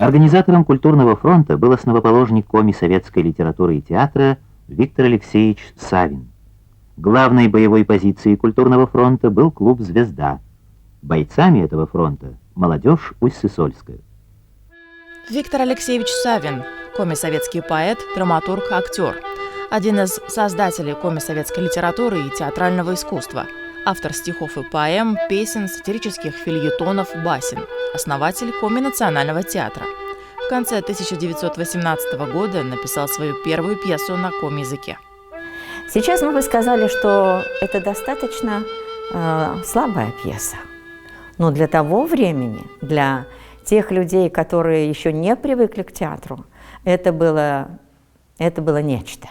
Организатором культурного фронта был основоположник Коми советской литературы и театра Виктор Алексеевич Савин. Главной боевой позицией культурного фронта был клуб «Звезда». Бойцами этого фронта — молодежь Усть-Сысольская. Виктор Алексеевич Савин, коми-советский поэт, драматург, актер. Один из создателей коми-советской литературы и театрального искусства. Автор стихов и поэм, песен, сатирических фельетонов, басен. Основатель Коми-национального театра. В конце 1918 года написал свою первую пьесу на коми-языке. Сейчас мы бы сказали, что это достаточно слабая пьеса. Но для того времени, для тех людей, которые еще не привыкли к театру, это было нечто.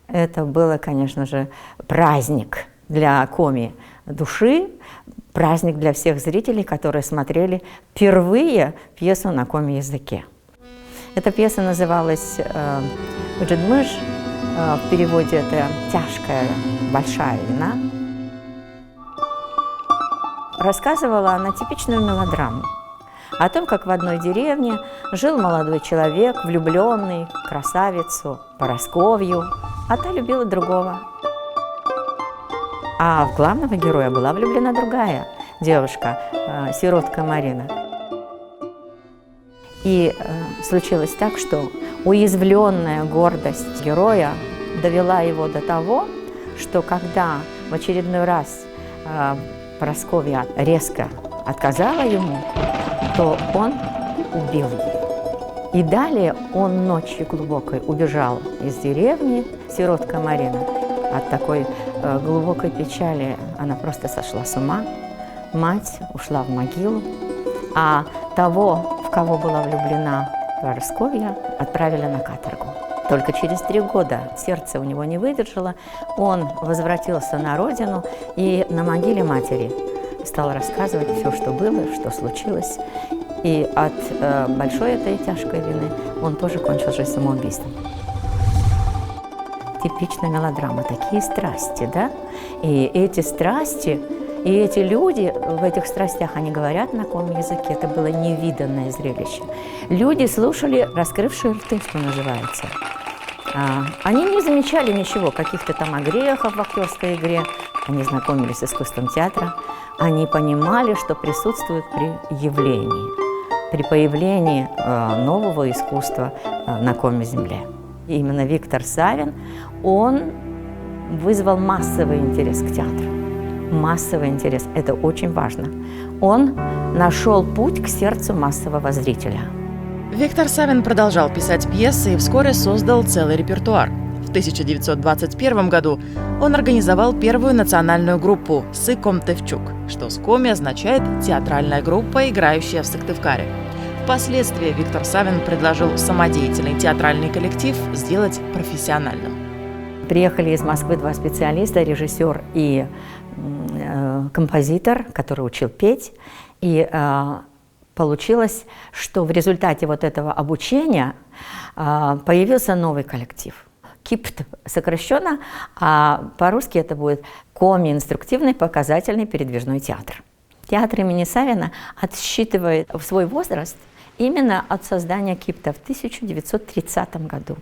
Это было, конечно же, праздник для коми души, праздник для всех зрителей, которые смотрели впервые пьесу на коми-языке. Эта пьеса называлась «Уджидмыш», в переводе это «тяжкая большая вина». Рассказывала она типичную мелодраму о том, как в одной деревне жил молодой человек, влюбленный в красавицу Парасковью, а та любила другого. А в главного героя была влюблена другая девушка, сиротка Марина. И случилось так, что уязвленная гордость героя довела его до того, что когда в очередной раз Парасковья резко отказала ему, то он убил ее. И далее он ночью глубокой убежал из деревни, сиротка Марина. От такой глубокой печали она просто сошла с ума. Мать ушла в могилу, а того, в кого была влюблена Парасковья, отправили на каторгу. Только через 3 года сердце у него не выдержало, он возвратился на родину и на могиле матери стал рассказывать все, что было, что случилось. И от большой этой тяжкой вины он тоже кончил жизнь самоубийством. Типичная мелодрама, такие страсти, да? И эти страсти, и эти люди в этих страстях, они говорят на коми-языке, это было невиданное зрелище. Люди слушали, раскрывшие рты, что называется. Они не замечали ничего, каких-то там огрехов в актерской игре, они знакомились с искусством театра, они понимали, что присутствует при явлении, при появлении нового искусства на коми-земле. И именно Виктор Савин, он вызвал массовый интерес к театру. Массовый интерес – это очень важно. Он нашел путь к сердцу массового зрителя. Виктор Савин продолжал писать пьесы и вскоре создал целый репертуар. В 1921 году он организовал первую национальную группу «Сыком-Тевчук», что с коми означает «театральная группа, играющая в Сыктывкаре». Впоследствии Виктор Савин предложил самодеятельный театральный коллектив сделать профессиональным. Приехали из Москвы 2 специалиста, режиссер и композитор, который учил петь. И получилось, что в результате вот этого обучения появился новый коллектив. КИПТ сокращенно, а по-русски это будет коми-инструктивный показательный передвижной театр. Театр имени Савина отсчитывает свой возраст именно от создания КИПТа в 1930 году.